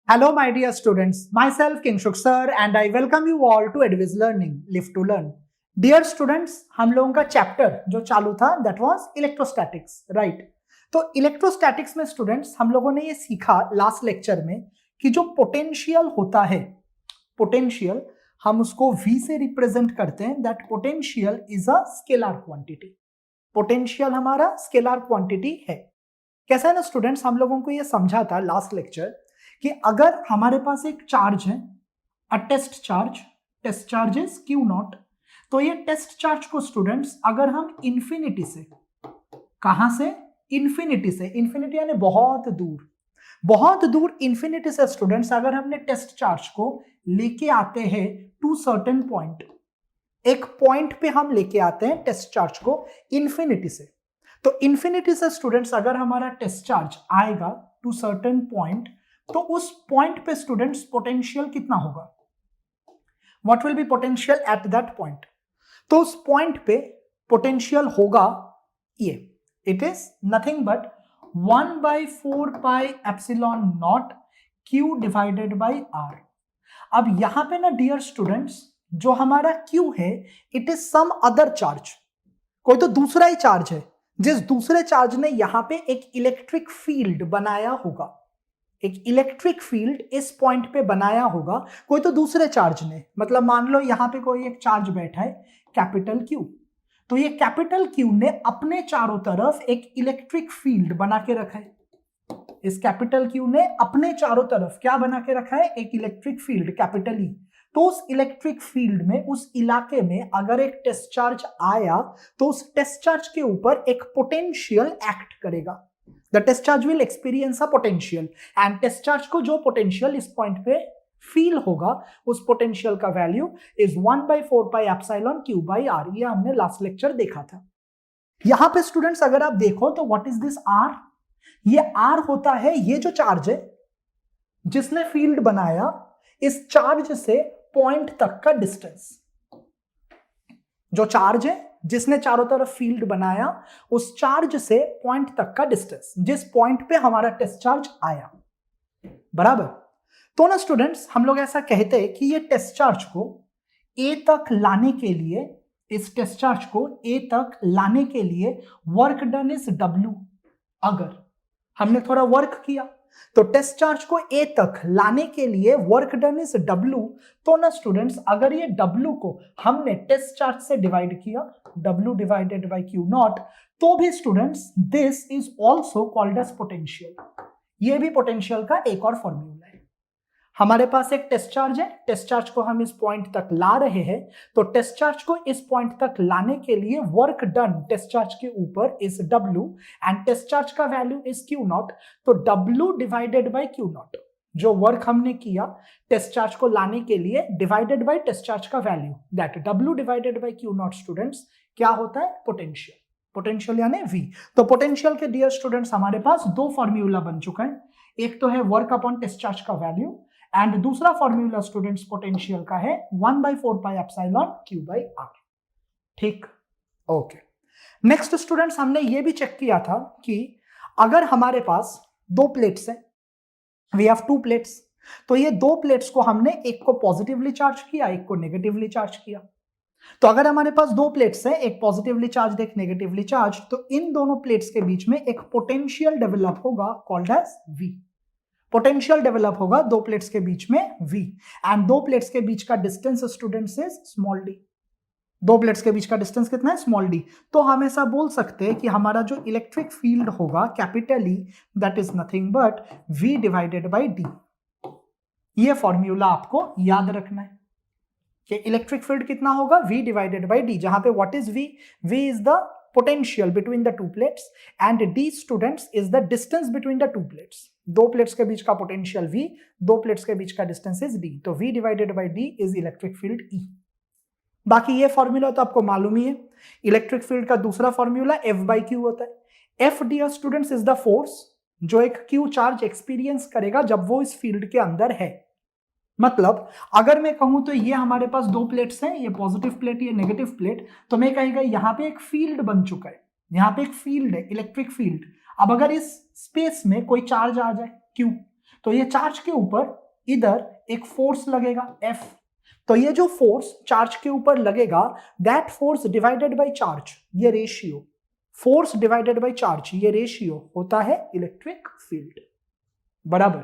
Hello, my dear students. Myself, Kingshuk Sir, and I welcome you all to Edwiz Learning, Live to Learn. Dear students, हम लोगों का chapter जो चालू था that was electrostatics, right? तो electrostatics में students हम लोगों ने ये सीखा लास्ट लेक्चर में कि जो पोटेंशियल होता है, पोटेंशियल हम उसको V से रिप्रेजेंट करते हैं. That potential is a scalar quantity. Potential हमारा स्केलर क्वांटिटी है. कैसा है ना स्टूडेंट्स, हम लोगों को ये समझा था लास्ट लेक्चर कि अगर हमारे पास एक चार्ज है, a test charge is Q nought. तो ये टेस्ट चार्ज को स्टूडेंट्स अगर हम इंफिनिटी से, कहां से? इंफिनिटी से. इंफिनिटी यानी बहुत दूर इंफिनिटी से स्टूडेंट्स अगर हमने टेस्ट चार्ज को लेके आते हैं टू सर्टेन पॉइंट, एक पॉइंट पे हम लेके आते हैं टेस्ट चार्ज को इंफिनिटी से. तो इंफिनिटी से स्टूडेंट्स अगर हमारा टेस्ट चार्ज आएगा टू सर्टेन पॉइंट, तो उस पॉइंट पे स्टूडेंट्स पोटेंशियल कितना होगा? What will B potential at that point? तो उस पॉइंट पे पोटेंशियल होगा ये, it is nothing but 1/4 pi epsilon not Q divided by R. अब यहां पे ना डियर स्टूडेंट्स, जो हमारा Q है it is some other charge, कोई तो दूसरा ही चार्ज है, जिस दूसरे चार्ज ने यहां पे एक इलेक्ट्रिक फील्ड बनाया होगा. एक इलेक्ट्रिक फील्ड इस पॉइंट पे बनाया होगा कोई तो दूसरे चार्ज ने. मतलब मान लो यहां पे कोई एक चार्ज बैठा है कैपिटल Q, तो ये कैपिटल Q ने अपने चारों तरफ एक इलेक्ट्रिक फील्ड बना के रखा है. इस कैपिटल Q ने अपने चारों तरफ क्या बना के रखा है? एक इलेक्ट्रिक फील्ड कैपिटल E. तो उस इलेक्ट्रिक फील्ड में, उस इलाके में अगर एक टेस्ट चार्ज आया तो उस टेस्ट चार्ज के ऊपर एक पोटेंशियल एक्ट करेगा. The test charge will experience a potential, and test charge को जो पोटेंशियल इस पॉइंट पे फील होगा उस पोटेंशियल का value is 1/4 pi epsilon Q by R. ये हमने लास्ट लेक्चर देखा था. यहां पे स्टूडेंट्स अगर आप देखो तो व्हाट इज दिस R? ये R होता है ये जो चार्ज है जिसने फील्ड बनाया, इस चार्ज से पॉइंट तक का डिस्टेंस. जो चार्ज है जिसने चारों तरफ फील्ड बनाया, उस चार्ज से पॉइंट तक का डिस्टेंस, जिस पॉइंट पे हमारा टेस्ट चार्ज आया, बराबर. तो ना स्टूडेंट्स हम लोग ऐसा कहते हैं कि ये टेस्ट चार्ज को ए तक लाने के लिए, इस टेस्ट चार्ज को ए तक लाने के लिए वर्क डन इज W. अगर हमने थोड़ा वर्क किया तो टेस्ट चार्ज को ए तक लाने के लिए वर्क डन इज W. तो ना स्टूडेंट्स अगर ये W को हमने टेस्ट चार्ज से डिवाइड किया, W divided by Q nought, तो भी students this is also called as potential. ये भी पोटेंशियल का एक और फॉर्मूला है. हमारे पास एक टेस्ट चार्ज है, टेस्ट चार्ज को हम इस पॉइंट तक ला रहे हैं, तो टेस्ट चार्ज को इस पॉइंट तक लाने के लिए वर्क डन टेस्ट चार्ज के ऊपर is W, and test charge का वैल्यू इज Q नॉट. तो W divided by Q nought, जो वर्क हमने किया टेस्ट चार्ज को लाने के लिए, डिवाइडेड बाई टेस्ट चार्ज का value, that W divided by Q nought students क्या होता है? पोटेंशियल. पोटेंशियल यानी V. तो पोटेंशियल के डियर स्टूडेंट्स हमारे पास दो फॉर्मूला बन चुका है. एक तो है वर्क अपॉन टेस्ट चार्ज का वैल्यू, एंड दूसरा फॉर्मूला स्टूडेंट्स पोटेंशियल का है 1/4 pi epsilon Q by R. ठीक, ओके. नेक्स्ट स्टूडेंट्स हमने ये भी चेक किया था कि अगर हमारे पास दो प्लेट्स हैं, वी हैव टू प्लेट्स, तो ये दो प्लेट्स को हमने एक को पॉजिटिवली चार्ज किया, एक को नेगेटिवली चार्ज किया. तो अगर हमारे पास दो प्लेट्स हैं, एक पॉजिटिवली चार्ज एक नेगेटिवली चार्ज, तो इन दोनों प्लेट्स के बीच में एक पोटेंशियल डेवलप होगा called as V. Potential develop होगा दो प्लेट्स के बीच में V, एंड दो प्लेट्स के बीच का distance students is small d. दो प्लेट्स के बीच का डिस्टेंस कितना है? Small d. तो हम ऐसा बोल सकते हैं कि हमारा जो इलेक्ट्रिक फील्ड होगा capital E, that is nothing but V divided by D. ये फॉर्मूला आपको याद रखना है कि इलेक्ट्रिक फील्ड कितना होगा? V डिवाइडेड बाई D, जहां पे what is V? V is the potential between the two plates, and D students is the distance between the two plates. दो प्लेट्स के बीच का पोटेंशियल V, दो प्लेट्स के बीच का डिस्टेंस इज D. तो V divided by D is electric field E. बाकी ये फॉर्मूला तो आपको मालूम ही है. इलेक्ट्रिक फील्ड का दूसरा फॉर्मूला F बाई Q होता है. F dear students is the force जो एक Q चार्ज एक्सपीरियंस करेगा जब वो इस फील्ड के अंदर है. मतलब अगर मैं कहूं तो ये हमारे पास दो प्लेट्स हैं, ये पॉजिटिव प्लेट, ये नेगेटिव प्लेट, तो मैं कहेगा यहां पे एक फील्ड बन चुका है, यहां पे एक फील्ड है, इलेक्ट्रिक फील्ड. अब अगर इस स्पेस में कोई चार्ज आ जाए Q, तो ये चार्ज के ऊपर इधर एक फोर्स लगेगा F, तो ये जो फोर्स चार्ज के ऊपर लगेगा, that force divided by charge, ये ratio, force divided by charge, ये रेशियो होता है इलेक्ट्रिक फील्ड, बराबर।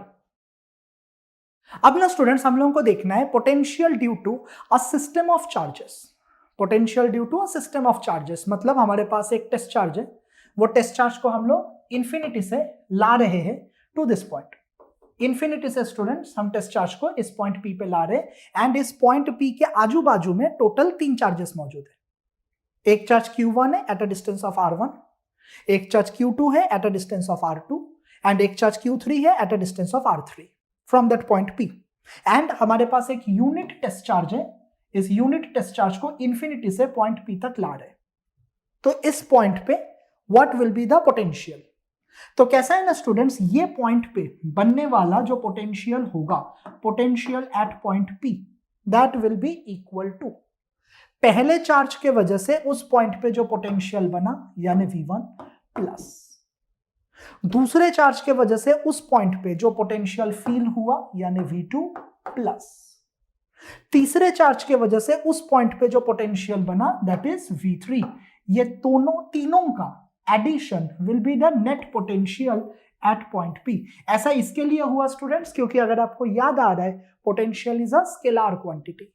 अब ना स्टूडेंट्स हम लोगों को देखना है potential due to a system of charges. Potential due to a system of charges मतलब हमारे पास एक टेस्ट चार्ज है, वो टेस्ट चार्ज को हम लोग इंफिनिटी से ला रहे हैं टू दिस पॉइंट। इंफिनिटी से स्टूडेंट्स हम टेस्ट चार्ज को इस पॉइंट P पे ला रहे हैं एंड इस पॉइंट P के आजू बाजू में टोटल 3 चार्जेस मौजूद है। एक चार्ज Q1 है at a distance of R1, एक चार्ज Q2 है at a distance of R2 and एक चार्ज Q3 है at a distance of R3 from that point P। And हमारे पास एक यूनिट टेस्ट चार्ज है, इस यूनिट टेस्ट चार्ज को इंफिनिटी से पॉइंट P तक ला रहे हैं। तो इस पॉइंट पे what will be the potential? तो कैसा है ना स्टूडेंट्स, ये पॉइंट पे बनने वाला जो पोटेंशियल होगा, potential at point P, that will be equal to पहले चार्ज के वजह से उस पॉइंट पे जो पोटेंशियल बना यानी V1 प्लस दूसरे चार्ज के वजह से उस पॉइंट पे जो पोटेंशियल फील हुआ यानी V2 प्लस तीसरे चार्ज के वजह से उस पॉइंट पे जो पोटेंशियल बना दैट इज V3। ये तीनों का addition will be the net potential at point P। ऐसा इसके लिए हुआ स्टूडेंट्स क्योंकि अगर आपको याद आ रहा है potential is a scalar quantity,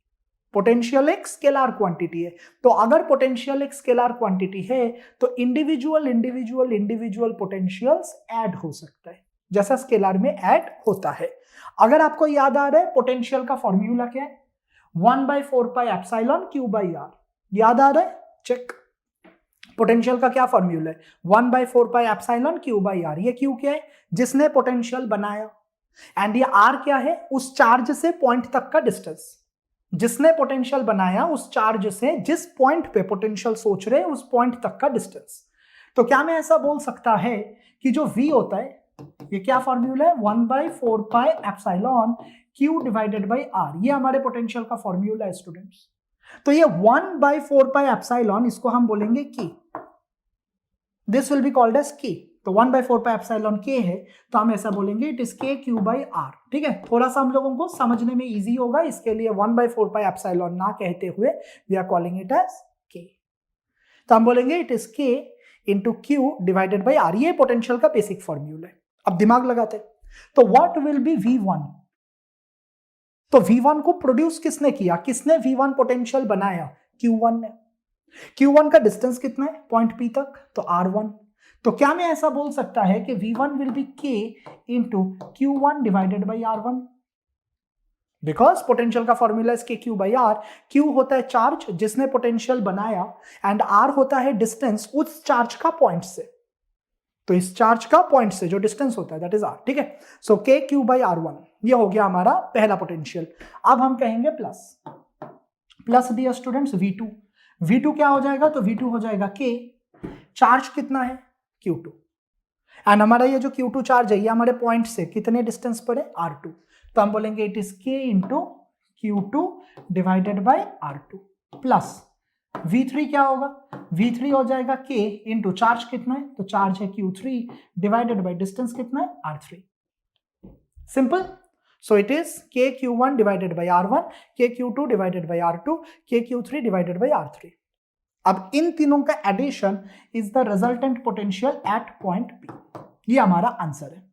potential एक स्केलर क्वांटिटी है। तो अगर पोटेंशियल एक स्केलर क्वांटिटी है तो इंडिविजुअल पोटेंशियल्स ऐड हो सकता है जैसा स्केलर में ऐड होता है। अगर आपको याद आ रहा है पोटेंशियल का फॉर्मूला क्या है, 1/4πε Q/R, याद आ रहा है? चेक, पोटेंशियल का क्या फॉर्मूला है, 1/4πε Q/R। ये Q क्या है, जिसने पोटेंशियल बनाया, एंड ये R क्या है, उस चार्ज से पॉइंट तक का डिस्टेंस। जिसने पोटेंशियल बनाया उस चार्ज से जिस पॉइंट पे पोटेंशियल सोच रहे हैं उस पॉइंट तक का डिस्टेंस। तो क्या मैं ऐसा बोल सकता है कि जो V होता है, ये क्या फॉर्मूला है, 1/4πε Q/R, ये हमारे पोटेंशियल का फॉर्मूला है स्टूडेंट्स। तो ये 1/4πε इसको हम बोलेंगे K, this will be called as K। तो 1/4πε K है तो हम ऐसा बोलेंगे इट इज K Q/R। ठीक है, थोड़ा सा हम लोगों को समझने में इजी होगा, इसके लिए 1/4πε ना कहते हुए we are calling it as K। तो हम बोलेंगे it is K into Q/R, ये पोटेंशियल का बेसिक फॉर्मूला है। अब दिमाग लगाते, तो व्हाट विल बी V1? तो V1 को प्रोड्यूस किसने किया, किसने V1 पोटेंशियल बनाया, Q1 ने। Q1 का डिस्टेंस कितना है पॉइंट P तक, तो R1। तो क्या मैं ऐसा बोल सकता है कि V1 will be K into Q1/R1, because potential का formula is K Q/R। Q होता है चार्ज जिसने पोटेंशियल बनाया एंड R होता है डिस्टेंस उस चार्ज का पॉइंट से। तो इस चार्ज का पॉइंट से जो डिस्टेंस होता है दैट इज R। ठीक है, सो K Q/R1, ये हो गया हमारा पहला पोटेंशियल। अब हम कहेंगे प्लस डियर स्टूडेंट्स V2 क्या हो जाएगा, तो V2 हो जाएगा K, चार्ज कितना है Q2, एंड हमारा ये जो Q2 चार्ज है ये हमारे पॉइंट से कितने डिस्टेंस पर है, R2। तो हम बोलेंगे it is K into Q2/R2 plus V3 क्या होगा, V3 हो जाएगा K इंटू चार्ज कितना है, तो चार्ज है Q3 डिवाइडेड बाय डिस्टेंस कितना है, R3। Simple, so it is K Q1/R1, K Q2/R2, K Q3/R3। अब इन तीनों का addition is the resultant potential at point P, ये हमारा आंसर है।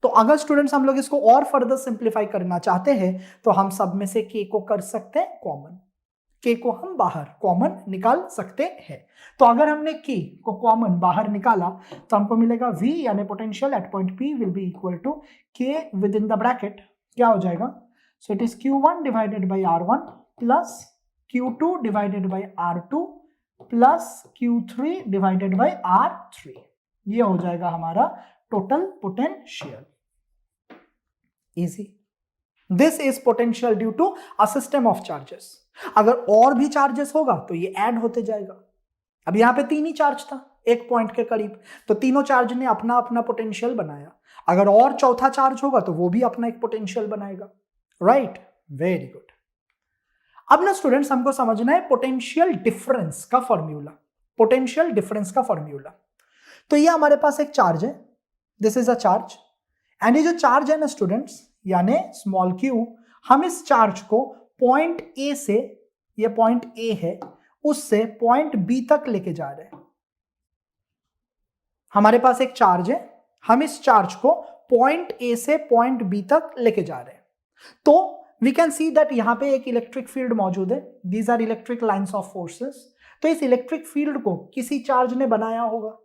तो अगर स्टूडेंट्स हम लोग इसको और फर्दर सिंप्लीफाई करना चाहते हैं तो हम सब में से K को कर सकते हैं कॉमन, K को हम बाहर कॉमन निकाल सकते हैं। तो अगर हमने K को कॉमन बाहर निकाला तो हमको मिलेगा V यानी potential at point P will be equal to K with in the bracket क्या हो जाएगा, so it is Q1/R1 plus Q2/R2 plus Q3/R3, ये हो जाएगा हमारा total potential. Easy, this is potential due to a system of charges. अगर और भी चार्जेस होगा तो ये ऐड होते जाएगा। अब यहां पे 3 ही चार्ज था एक पॉइंट के करीब, तो तीनों चार्ज ने अपना अपना पोटेंशियल बनाया। अगर और चौथा चार्ज होगा तो वो भी अपना एक पोटेंशियल बनाएगा, राइट, वेरी गुड। अब ना स्टूडेंट्स हमको समझना है पोटेंशियल डिफरेंस का फॉर्मूला, पोटेंशियल डिफरेंस का फॉर्मूला। तो ये हमारे पास एक चार्ज है, this is a charge and ये जो चार्ज है ना स्टूडेंट्स, यानी स्मॉल क्यू, हम इस चार्ज को पॉइंट ए से, ये पॉइंट ए है, उससे पॉइंट बी तक लेके जा रहे हैं। हमारे पास एक चार्ज है, हम इस चार्ज को पॉइंट ए से पॉइंट बी तक लेके जा रहे हैं। तो वी कैन सी दैट यहां पे एक इलेक्ट्रिक फील्ड मौजूद है, these are electric lines of forces. तो इस इलेक्ट्रिक फील्ड को किसी चार्ज ने बनाया होगा।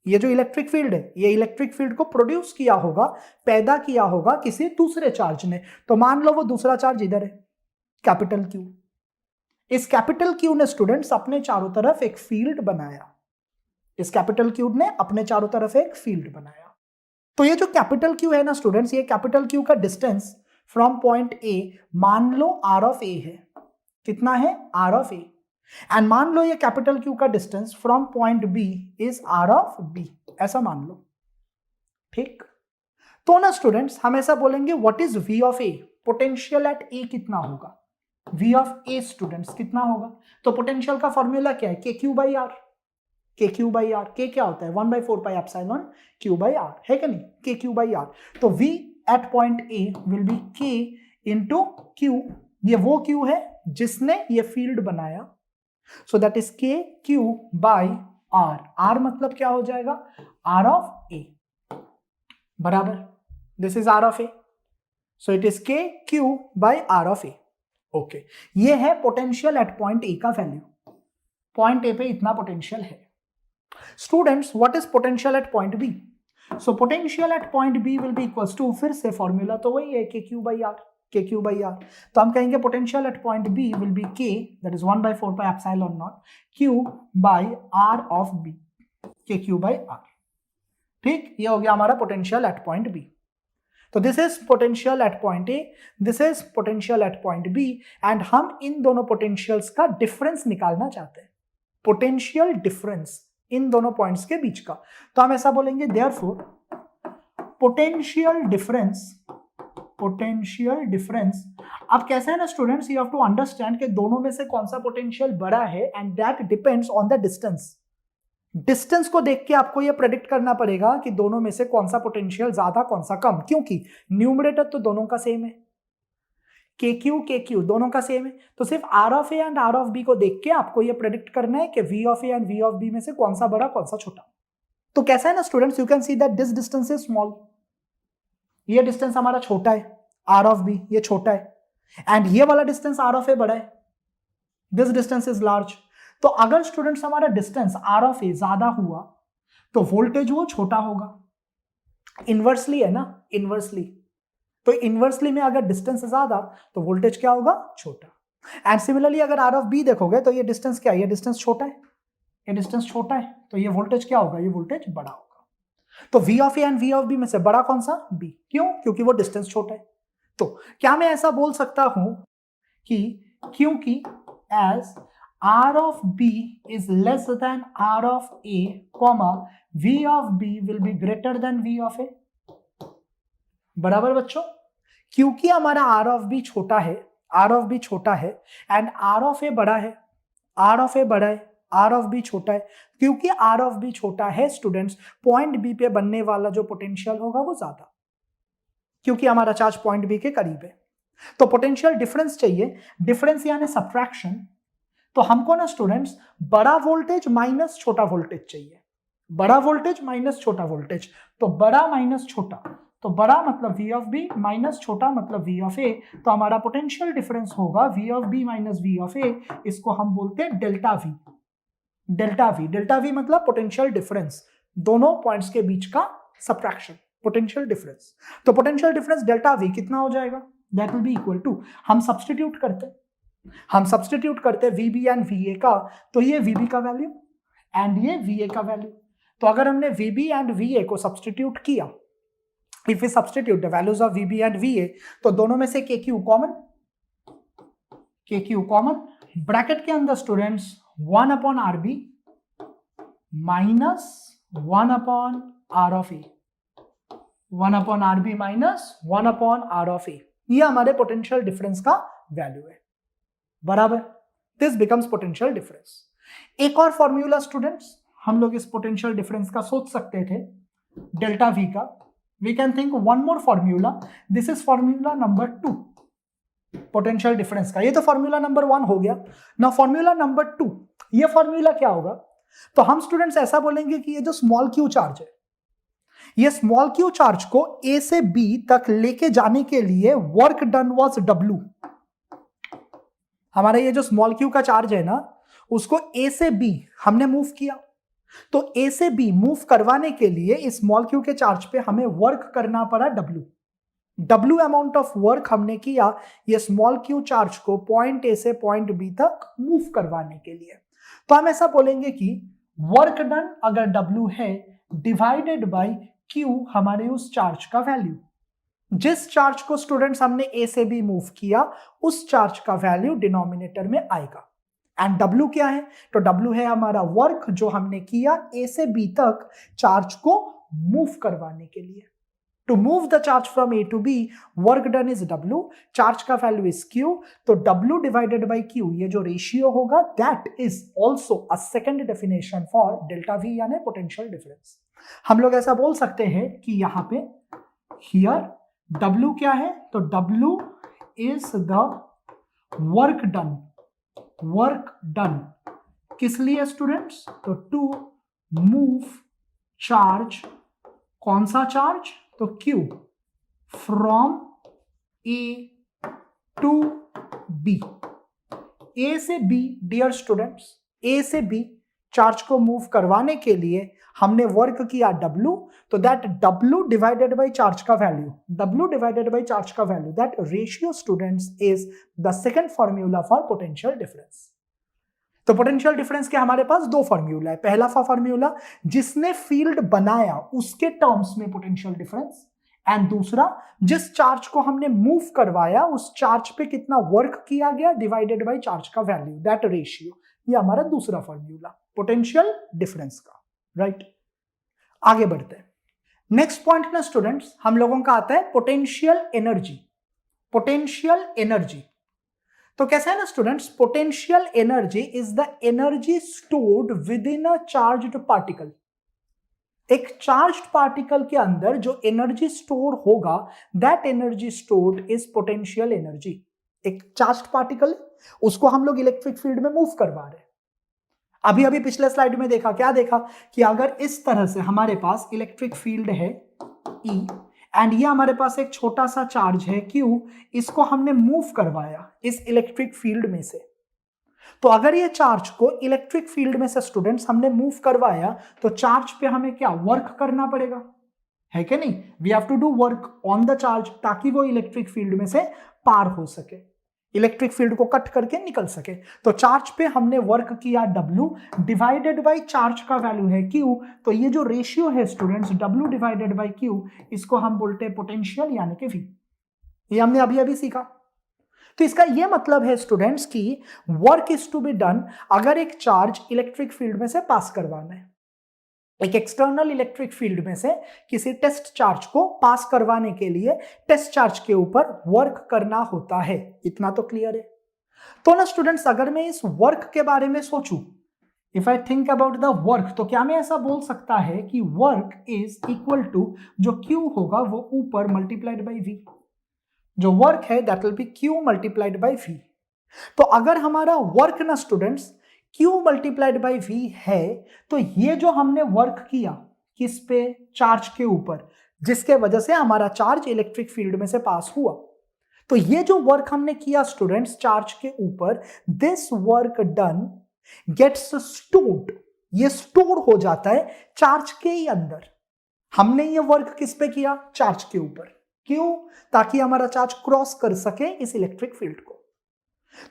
ये जो इलेक्ट्रिक फील्ड है, ये इलेक्ट्रिक फील्ड को प्रोड्यूस किया होगा, पैदा किया होगा किसी दूसरे चार्ज ने। तो मान लो वो दूसरा चार्ज इधर है, कैपिटल क्यू। इस कैपिटल क्यू ने स्टूडेंट्स अपने चारों तरफ एक फील्ड बनाया। इस कैपिटल क्यू ने अपने चारों तरफ एक फील्ड बनाया। तो ये जो कैपिटल क्यू है ना स्टूडेंट्स, ये कैपिटल क्यू का डिस्टेंस फ्रॉम पॉइंट ए, मान लो आर ऑफ ए है। कितना है? Are of A. एंड मान लो ये कैपिटल क्यू का distance from point B is R of B, ऐसा मान लो। ठीक, तो ना स्टूडेंट्स हम ऐसा बोलेंगे, what is V of A? Potential at A कितना होगा? वी ऑफ ए स्टूडेंट्स कितना होगा? तो पोटेंशियल का फॉर्मूला क्या है? K Q by R. K Q by R, K क्या होता है? 1/4 pi epsilon Q by R, है कि नहीं? K Q by R. तो V at point A will be K into Q. ये वो क्यू है जिसने ये फील्ड बनाया, so that is K Q by R. R मतलब क्या हो जाएगा? आर ऑफ ए, बराबर, this is R of A, so it is K Q by R of A. Okay, ये है पोटेंशियल एट पॉइंट ए का value. Point A पे इतना पोटेंशियल है। Students what is potential at point B? So potential at point B will be equals to, फिर से formula तो वही है, K Q by R, K Q by R. तो हम कहेंगे potential at point B will be K, that is 1/4 pi epsilon not Q by R of B, K Q by R. ठीक, ये हो गया हमारा पोटेंशियल एट पॉइंट बी। तो this is potential at point A, this is potential at point B, and हम इन दोनों potentials का डिफरेंस निकालना चाहते हैं, पोटेंशियल डिफरेंस इन दोनों पॉइंट्स के बीच का। तो हम ऐसा बोलेंगे, therefore potential difference, potential difference. अब कैसे है ना students, you have to understand कि दोनों में से कौन सा पोटेंशियल बड़ा है, and that depends on the distance. Distance को देख के आपको यह प्रेडिक्ट करना पड़ेगा कि दोनों में से कौन सा पोटेंशियल ज्यादा, कौन सा कम, क्योंकि न्यूमरेटर तो दोनों का सेम है, के क्यू दोनों का सेम है। तो सिर्फ R of A and R of B को देख के आपको यह प्रेडिक्ट करना है कि V of A and V of B में से कौन सा बड़ा, कौन सा छोटा। तो कैसा है ना students, you can see that this distance is small, ये डिस्टेंस हमारा छोटा है, आर ऑफ बी ये छोटा है, एंड ये वाला डिस्टेंस आर ऑफ ए बड़ा है, दिस डिस्टेंस इज लार्ज। तो अगर स्टूडेंट्स हमारा डिस्टेंस आर ऑफ ए ज्यादा हुआ तो वोल्टेज वो छोटा होगा, इनवर्सली है ना, इनवर्सली। तो इनवर्सली में अगर डिस्टेंस ज्यादा तो वोल्टेज क्या होगा? छोटा। एंड सिमिलरली अगर आर ऑफ बी देखोगे तो ये डिस्टेंस क्या है? ये डिस्टेंस छोटा है, ये डिस्टेंस छोटा है, तो ये वोल्टेज क्या होगा? ये वोल्टेज बड़ा होगा। तो V of A and V of B में से बड़ा कौन सा? बी। क्यों? क्योंकि वो डिस्टेंस छोटा है। तो क्या मैं ऐसा बोल सकता हूं कि क्योंकि as R of B is less than R of A, comma V of B will be greater than V of A, बराबर बच्चों? क्योंकि हमारा R of B छोटा है, R of B छोटा है, एंड R of A बड़ा है, R of A बड़ा है, R of B छोटा है। क्योंकि R of B छोटा है स्टूडेंट्स, पॉइंट B पे बनने वाला जो पोटेंशियल होगा वो ज्यादा, क्योंकि हमारा चार्ज पॉइंट B के करीब है। तो पोटेंशियल डिफरेंस चाहिए, डिफरेंस यानी सब्ट्रैक्शन। तो हमको ना स्टूडेंट्स बड़ा वोल्टेज माइनस छोटा वोल्टेज चाहिए, बड़ा वोल्टेज माइनस छोटा वोल्टेज। तो बड़ा माइनस छोटा, तो बड़ा मतलब V ऑफ B माइनस छोटा मतलब V ऑफ A। तो हमारा पोटेंशियल डिफरेंस होगा V of B minus V of A, इसको हम बोलते हैं delta V। Delta V, delta V मतलब पोटेंशियल डिफरेंस, दोनों पॉइंट्स के बीच का सब्ट्रैक्शन, पोटेंशियल डिफरेंस। तो पोटेंशियल डिफरेंस डेल्टा V कितना हो जाएगा? That will be equal to, हम सब्स्टिट्यूट करते हैं, हम सब्स्टिट्यूट करते हैं VB एंड VA का, तो ये VB का वैल्यू एंड ये VA का वैल्यू। तो अगर हमने VB एंड VA को सब्स्टिट्यूट किया, if we substitute the values of VB and VA, तो दोनों में से KQ common, KQ common, bracket के अंदर students 1/RB minus 1/R of A, 1/RB minus 1/R of A, ये हमारे पोटेंशियल डिफरेंस का वैल्यू है, बराबर। This becomes potential difference. एक और फॉर्मूला स्टूडेंट्स हम लोग इस पोटेंशियल डिफरेंस का सोच सकते थे, डेल्टा V का। We can think one more formula, this is formula number 2 potential difference का। ये तो फॉर्मूला नंबर 1 हो गया ना। फॉर्मूला नंबर 2, ये फॉर्मूला क्या होगा? तो हम स्टूडेंट्स ऐसा बोलेंगे कि ये जो स्मॉल क्यू चार्ज है, ये स्मॉल क्यू चार्ज को ए से बी तक लेके जाने के लिए वर्क डन वाज डब्ल्यू। हमारा ये जो स्मॉल क्यू का चार्ज है ना, उसको ए से बी हमने मूव किया, तो ए से बी मूव करवाने के लिए इस स्मॉल क्यू के चार्ज पे हमें वर्क करना पड़ा W. W amount of work हमने किया ये स्मॉल क्यू चार्ज को पॉइंट ए से पॉइंट बी तक मूव करवाने के लिए। तो हम ऐसा बोलेंगे कि वर्क डन अगर डब्ल्यू है डिवाइडेड बाय क्यू हमारे उस चार्ज का वैल्यू। जिस चार्ज को स्टूडेंट्स हमने ए से बी मूव किया उस चार्ज का वैल्यू डिनोमिनेटर में आएगा। एंड डब्ल्यू क्या है? तो डब्ल्यू है हमारा वर्क जो हमने किया ए से बी तक चार्ज को मूव करवाने के लिए। To move the charge from A to B, work done is W, charge का value is Q, तो W divided by Q ये जो ratio होगा that is also a second definition for delta V यानी potential difference। हम लोग ऐसा बोल सकते हैं कि यहाँ पे here W क्या है? तो W is the work done, work done किस लिए स्टूडेंट्स? तो to move charge, कौन सा चार्ज? तो Q from A to B, A से B डियर स्टूडेंट्स, A से B चार्ज को मूव करवाने के लिए हमने वर्क किया W, तो that W divided by charge का value, W divided by charge का value, that ratio students is the second formula for potential difference. तो पोटेंशियल डिफरेंस के हमारे पास दो फॉर्मूला है। पहला फॉर्मूला जिसने फील्ड बनाया उसके टर्म्स में पोटेंशियल डिफरेंस, एंड दूसरा जिस चार्ज को हमने मूव करवाया उस चार्ज पे कितना वर्क किया गया डिवाइडेड बाय चार्ज का वैल्यू, दैट रेशियो। ये हमारा दूसरा फॉर्मूला पोटेंशियल डिफरेंस का, राइट। आगे बढ़ते हैं। नेक्स्ट पॉइंट ना स्टूडेंट्स हम लोगों का आता है पोटेंशियल एनर्जी। पोटेंशियल एनर्जी तो कैसा है ना students, potential energy is the energy stored with in a charged particle. एक चार्ज्ड पार्टिकल के अंदर जो एनर्जी स्टोर होगा that energy stored is potential energy. एक चार्ज्ड पार्टिकल उसको हम लोग इलेक्ट्रिक फील्ड में मूव करवा रहे हैं। अभी अभी पिछले स्लाइड में देखा, क्या देखा कि अगर इस तरह से हमारे पास इलेक्ट्रिक फील्ड है E एंड ये हमारे पास एक छोटा सा चार्ज है Q, इसको हमने मूव करवाया इस इलेक्ट्रिक फील्ड में से। तो अगर ये चार्ज को इलेक्ट्रिक फील्ड में से स्टूडेंट्स हमने मूव करवाया तो चार्ज पे हमें क्या वर्क करना पड़ेगा, है कि नहीं? We have to do work on the charge ताकि वो इलेक्ट्रिक फील्ड में से पार हो सके, इलेक्ट्रिक फील्ड को कट करके निकल सके। तो चार्ज पे हमने वर्क किया W डिवाइडेड बाय चार्ज का वैल्यू है Q। तो ये जो रेशियो है students W divided bye Q, इसको हम बोलते हैं पोटेंशियल यानी कि V। ये हमने अभी अभी सीखा। तो इसका ये मतलब है स्टूडेंट्स कि work is to be done अगर एक चार्ज इलेक्ट्रिक फील्ड में से पास करवाना है, एक एक्सटर्नल इलेक्ट्रिक फील्ड में से किसी टेस्ट चार्ज को पास करवाने के लिए टेस्ट चार्ज के ऊपर वर्क करना होता है। इतना तो क्लियर है। तो ना स्टूडेंट्स अगर मैं इस वर्क के बारे में सोचूं, if I think about the work, तो क्या मैं ऐसा बोल सकता है कि वर्क इज इक्वल टू जो Q होगा वो ऊपर मल्टीप्लाइड बाई V, जो वर्क है that will B Q multiplied by V। तो अगर हमारा वर्क ना students Q multiplied by V है, तो ये जो हमने वर्क किया किस पे, चार्ज के ऊपर, जिसके वजह से हमारा चार्ज इलेक्ट्रिक फील्ड में से पास हुआ, तो ये जो वर्क हमने किया स्टूडेंट्स चार्ज के ऊपर, this work done gets stored, ये स्टोर हो जाता है चार्ज के ही अंदर। हमने ये वर्क किस पे किया, चार्ज के ऊपर। क्यों? ताकि हमारा चार्ज क्रॉस कर सके इस इलेक्ट्रिक फील्ड को।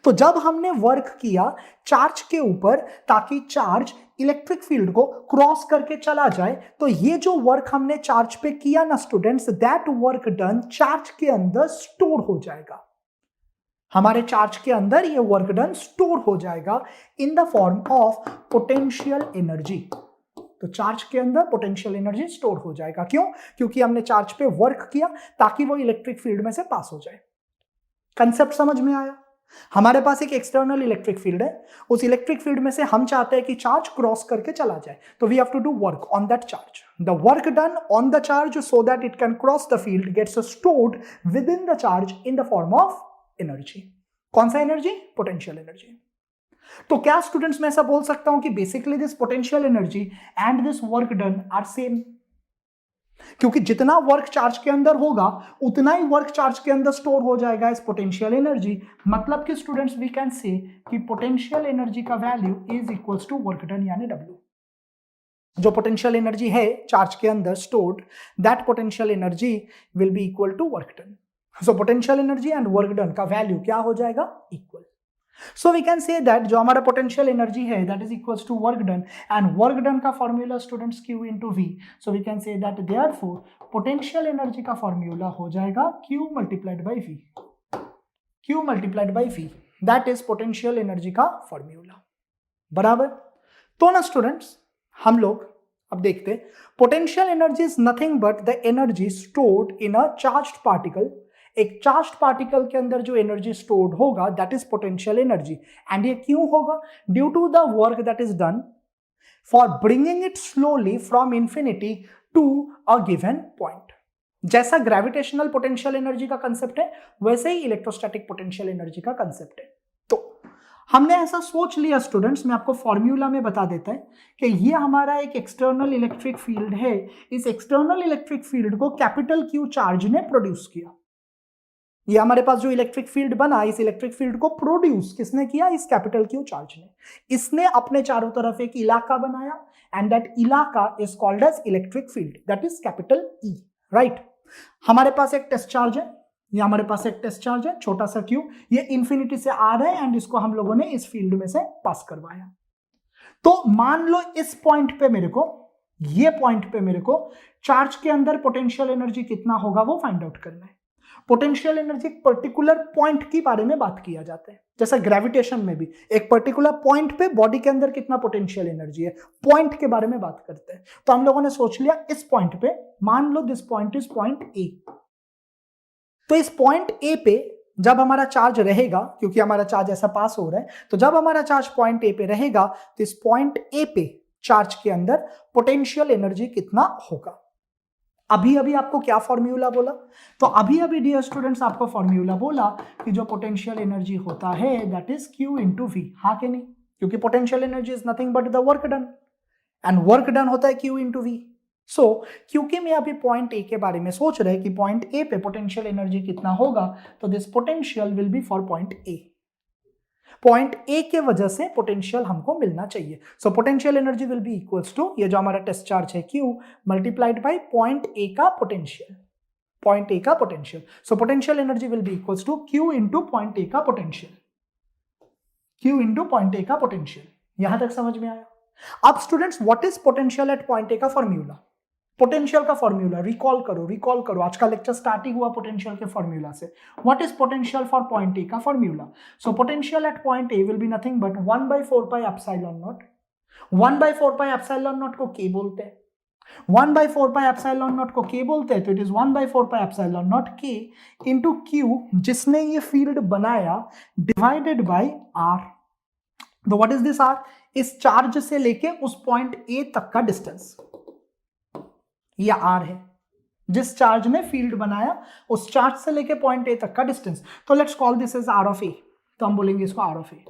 तो जब हमने वर्क किया चार्ज के ऊपर ताकि चार्ज इलेक्ट्रिक फील्ड को क्रॉस करके चला जाए, तो ये जो वर्क हमने चार्ज पे किया ना students, that work done charge के अंदर स्टोर हो जाएगा। हमारे चार्ज के अंदर ये वर्क डन स्टोर हो जाएगा इन the form of potential energy. तो चार्ज के अंदर पोटेंशियल एनर्जी स्टोर हो जाएगा। क्यों? क्योंकि हमने चार्ज पे वर्क किया ताकि वो इलेक्ट्रिक फील्ड में से पास हो जाए। कंसेप्ट समझ में आया? हमारे पास एक एक्सटर्नल इलेक्ट्रिक फील्ड है, उस इलेक्ट्रिक फील्ड में से हम चाहते हैं कि चार्ज क्रॉस करके चला जाए, तो we have to do work on that charge. The work done on the charge so that it can cross the field gets stored with in the charge in the form of energy. कौन सा energy? Potential energy. तो क्या students मैं ऐसा बोल सकता हूं कि basically this potential energy and this work done are same? क्योंकि जितना वर्क चार्ज के अंदर होगा उतना ही वर्क चार्ज के अंदर स्टोर हो जाएगा इस पोटेंशियल एनर्जी. मतलब कि स्टूडेंट्स वी कैन से कि पोटेंशियल एनर्जी का value is equals to work done यानी W. जो पोटेंशियल एनर्जी है चार्ज के अंदर stored, that potential energy will be equal to work done. So potential energy and work done का वैल्यू क्या हो जाएगा? Equal. So we can say that जो हमारा potential energy है that is equals to work done, and work done का formula students Q into V. So we can say that therefore potential energy का formula हो जाएगा Q multiplied by V. Q multiplied by V. That is potential energy का formula. बराबर? तो ना students हम लोग अब देखते potential energy is nothing but the energy stored in a charged particle. एक चार्ज्ड पार्टिकल के अंदर जो एनर्जी स्टोर्ड होगा that is potential energy. And ये क्यों होगा? Due to the work that is done for bringing it slowly from infinity to a given point. जैसा gravitational potential energy का कंसेप्ट है वैसे ही इलेक्ट्रोस्टैटिक पोटेंशियल एनर्जी का कंसेप्ट है. तो हमने ऐसा सोच लिया स्टूडेंट्स, मैं आपको फॉर्मूला में बता देता है कि ये हमारा एक एक्सटर्नल इलेक्ट्रिक फील्ड है. इस एक्सटर्नल इलेक्ट्रिक फील्ड को कैपिटल क्यू चार्ज ने प्रोड्यूस किया. ये हमारे पास जो इलेक्ट्रिक फील्ड बना, इस इलेक्ट्रिक फील्ड को प्रोड्यूस किसने किया? इस कैपिटल क्यू चार्ज ने. इसने अपने चारों तरफ एक इलाका बनाया एंड दैट इलाका is called as electric field, that is capital E. Right. हमारे पास एक टेस्ट चार्ज है, ये हमारे पास एक टेस्ट चार्ज है छोटा सा क्यू, ये इंफिनिटी से आ रहा है एंड इसको हम लोगों ने इस फील्ड में से पास करवाया. तो मान लो इस पॉइंट पे मेरे को, ये पॉइंट पे मेरे को चार्ज के अंदर पोटेंशियल एनर्जी कितना होगा वो फाइंड आउट करना है. पोटेंशियल एनर्जी एक पर्टिकुलर पॉइंट के बारे में बात किया जाता है. जैसा ग्रेविटेशन में भी एक पर्टिकुलर पॉइंट पे बॉडी के अंदर कितना पोटेंशियल एनर्जी है, पॉइंट के बारे में बात करते हैं. तो हम लोगों ने सोच लिया इस पॉइंट पे, मान लो this point is point A. तो इस पॉइंट ए पे जब हमारा चार्ज रहेगा, क्योंकि हमारा चार्ज ऐसा पास हो रहा है, तो जब हमारा चार्ज पॉइंट ए पे रहेगा तो इस पॉइंट ए पे चार्ज के अंदर पोटेंशियल एनर्जी कितना होगा. अभी अभी आपको क्या फॉर्मूला बोला? तो अभी अभी डियर स्टूडेंट्स आपको फॉर्मूला बोला कि जो पोटेंशियल एनर्जी होता है that is Q into V. हाँ कि नहीं? क्योंकि potential energy is nothing but the work done, and work done होता है Q इंटू V. सो क्योंकि मैं अभी पॉइंट ए के बारे में सोच रहे कि पॉइंट ए पे पोटेंशियल एनर्जी कितना होगा, तो this potential will be for point A. Point A के वजह से पोटेंशियल हमको मिलना चाहिए. So potential energy will be equals to, ये जो हमारा टेस्ट चार्ज है Q multiplied by point A का पोटेंशियल, पॉइंट ए का potential. So potential energy will be equals to Q into point A का potential, Q into point A का potential. यहां तक समझ में आया? अब students what is potential at point A का फॉर्मूला? पोटेंशियल का फॉर्मूला रिकॉल करो. आज का लेक्चर स्टार्ट ही हुआ पोटेंशियल के फॉर्मूला से. What is potential for point A का formula? So potential at point A will be nothing but 1/4 pi epsilon naught. 1/4 pi epsilon not को के बोलते हैं. 1/4 पाई एप्सिलॉन नॉट को के बोलते हैं, तो it is 1/4 pi epsilon not के into Q जिसने ये फील्ड बनाया डिवाइडेड बाई आर. तो व्हाट इज दिस आर? इस चार्ज से लेके उस पॉइंट ए तक का डिस्टेंस, यह आर है. जिस चार्ज ने फील्ड बनाया उस चार्ज से लेके पॉइंट ए तक का डिस्टेंस. तो let's call this is R of A. तो हम बोलेंगे इसको आर ऑफ ए.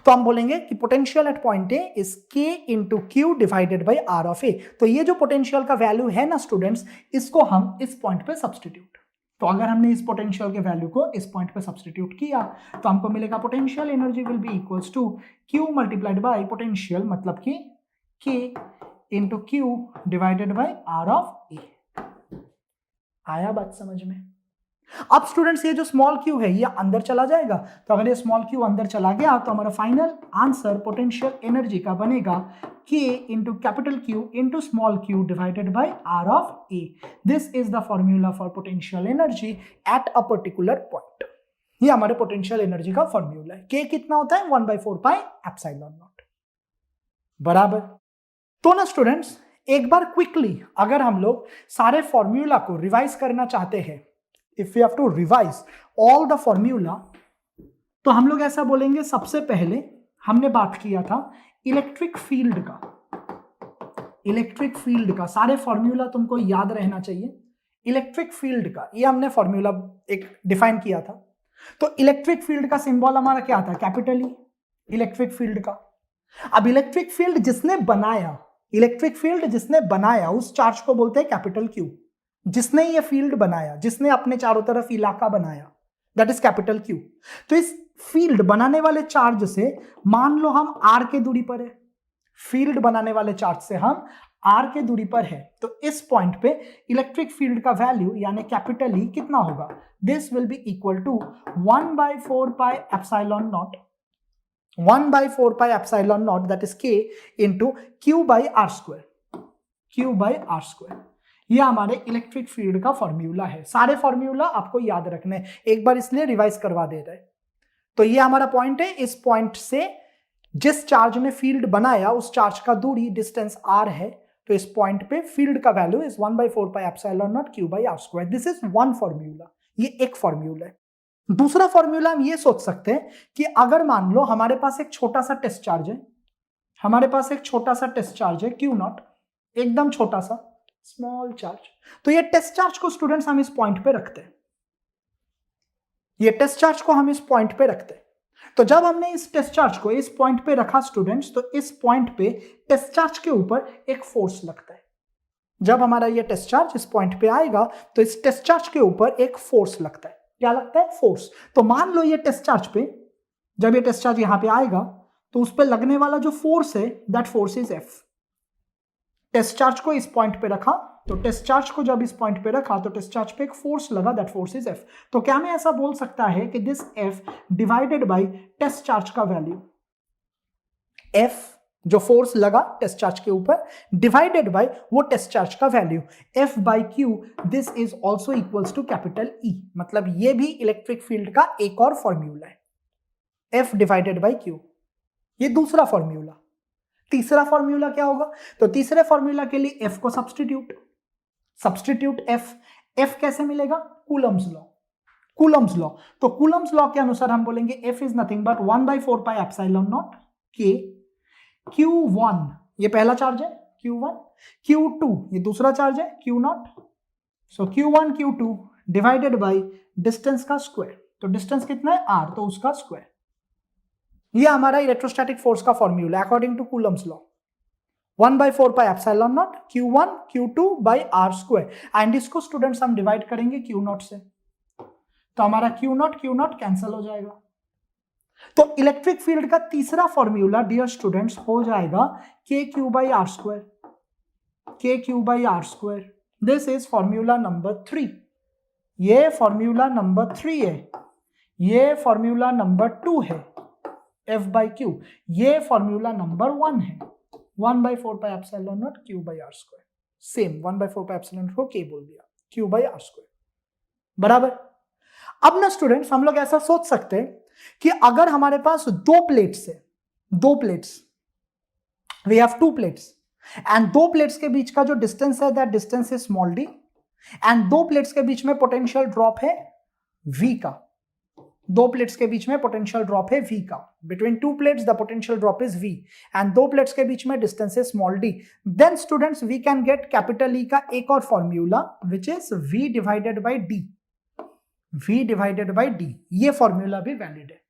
तो हम बोलेंगे कि potential at point A is K into Q divided by R of A. तो ये जो पोटेंशियल का वैल्यू है ना स्टूडेंट्स, इसको हम इस पॉइंट पे सब्सटीट्यूट, तो अगर हमने इस पोटेंशियल के वैल्यू को इस पॉइंट पे सब्सटीट्यूट किया तो हमको मिलेगा potential energy will be equals to Q multiplied by potential, मतलब कि K into Q divided by R of A. आया बात समझ में? अब स्टूडेंट्स ये जो स्मॉल क्यू है ये अंदर चला जाएगा. तो अगर ये स्मॉल क्यू अंदर चला गया तो हमारा फाइनल आंसर पोटेंशियल एनर्जी का बनेगा K into capital Q into small Q divided by R of A. This is the formula for potential energy at a particular point. ये हमारे पोटेंशियल एनर्जी का फॉर्मूला है. के कितना होता है? 1/4 पाई एप्सिलॉन नॉट. बराबर. तो ना स्टूडेंट्स एक बार क्विकली अगर हम लोग सारे फॉर्मूला को रिवाइज करना चाहते हैं, if we have to revise all the formula, तो हम लोग ऐसा बोलेंगे, सबसे पहले हमने बात किया था इलेक्ट्रिक फील्ड का। इलेक्ट्रिक फील्ड का सारे फॉर्मूला तुमको याद रहना चाहिए। इलेक्ट्रिक फील्ड का ये हमने फॉर्मूला एक डिफाइन किया था। तो इलेक्ट्रिक फील्ड का सिंबल हमारा क्या था? कैपिटल ई, इलेक्ट्रिक फील्ड का। अब इलेक्ट्रिक फील्ड जिसने बनाया, इलेक्ट्रिक फील्ड जिसने बनाया उस चार्ज को बोलते हैं कैपिटल क्यू। जिसने ये फील्ड बनाया, जिसने अपने चारों तरफ इलाका बनाया, दैट इज कैपिटल क्यू। तो इस फील्ड बनाने वाले चार्ज से मान लो हम आर के दूरी पर है, फील्ड बनाने वाले चार्ज से हम आर के दूरी पर है, तो इस पॉइंट पे इलेक्ट्रिक फील्ड का वैल्यू यानी कैपिटल ई कितना होगा? This will be equal to 1/4 pi epsilon naught, 1/4 pi epsilon naught that is K into Q by R square, Q by R square. ये हमारे इलेक्ट्रिक फील्ड का formula है। सारे formula आपको याद रखने, एक बार इसलिए रिवाइज करवा दे रहे। तो ये हमारा पॉइंट है, इस पॉइंट से जिस चार्ज ने फील्ड बनाया उस चार्ज का दूरी डिस्टेंस आर है, तो इस पॉइंट पे फील्ड का value is 1/4 pi epsilon not Q by R square. This is one formula, ये एक फॉर्मूला है। दूसरा फॉर्मूला हम ये सोच सकते हैं कि अगर मान लो हमारे पास एक छोटा सा टेस्ट चार्ज है, हमारे पास एक छोटा सा टेस्ट चार्ज है क्यू नॉट, एकदम छोटा सा स्मॉल चार्ज। तो ये टेस्ट चार्ज को स्टूडेंट्स हम इस पॉइंट पे रखते हैं, ये टेस्ट चार्ज को हम इस पॉइंट पे रखते हैं। तो जब हमने इस टेस्ट चार्ज को इस पॉइंट पे रखा स्टूडेंट्स, तो इस पॉइंट पे टेस्ट चार्ज के ऊपर एक फोर्स लगता है। जब हमारा ये टेस्ट चार्ज इस पॉइंट पे आएगा तो इस टेस्ट चार्ज के ऊपर एक फोर्स लगता है। क्या लगता है? फोर्स। तो मान लो ये टेस्ट चार्ज पे, जब ये टेस्ट चार्ज यहां पे आएगा तो उस पे लगने वाला जो फोर्स है that force is F. Test charge को इस पॉइंट पे रखा, तो टेस्ट चार्ज को जब इस पॉइंट पे रखा तो टेस्ट चार्ज पे एक फोर्स लगा, दैट फोर्स इज एफ। तो क्या मैं ऐसा बोल सकता है कि this F divided by test charge का वैल्यू, एफ जो फोर्स लगा टेस्ट चार्ज के ऊपर डिवाइडेड बाय वो टेस्ट चार्ज का value F by Q, this is also equals to capital E. मतलब ये भी इलेक्ट्रिक फील्ड का एक और फॉर्मूला है, एफ डिवाइडेड बाय क्यू। ये दूसरा फॉर्मूला। तीसरा फॉर्मूला क्या होगा? तो तीसरे फॉर्मूला के लिए एफ को सब्स्टिट्यूट एफ कैसे मिलेगा? Coulomb's law, Coulomb's law. तो कूलम्स लॉ के अनुसार हम बोलेंगे F is nothing but 1/4 pi epsilon not के Q1, ये पहला चार्ज है Q1, Q2 ये दूसरा चार्ज है Q0, so Q1 Q2 divided by distance का स्क्वायर। तो डिस्टेंस कितना है? R, तो उसका स्क्वायर। ये हमारा इलेक्ट्रोस्टैटिक फोर्स का formula according to Coulomb's law, 1/4 pi epsilon nought Q1 Q2 by R square. And इसको स्टूडेंट्स हम डिवाइड करेंगे Q0 से, तो हमारा Q0 कैंसिल हो जाएगा। तो इलेक्ट्रिक फील्ड का तीसरा फॉर्मूला डियर स्टूडेंट्स हो जाएगा K Q by R square, K Q by R square. This is formula number 3। ये फॉर्मूला नंबर 3 है, ये फॉर्मूला नंबर 2 है एफ बाई क्यू, ये फॉर्मूला नंबर 1 है 1/4 pi epsilon not Q by R square. Same 1/4 pi epsilon not को K बोल दिया, Q by R square बराबर। अब ना स्टूडेंट्स हम लोग ऐसा सोच सकते हैं कि अगर हमारे पास दो प्लेट्स है, दो plates, we have 2 plates and दो प्लेट्स के बीच का जो डिस्टेंस है that distance is small D, and दो प्लेट्स के बीच में पोटेंशियल ड्रॉप है V का, दो प्लेट्स के बीच में पोटेंशियल ड्रॉप है V का, between two plates the potential drop is V and दो प्लेट्स के बीच में distance is small d, then students we can get capital E का एक और formula which is V divided by D, V divided by D। ये formula भी valid है।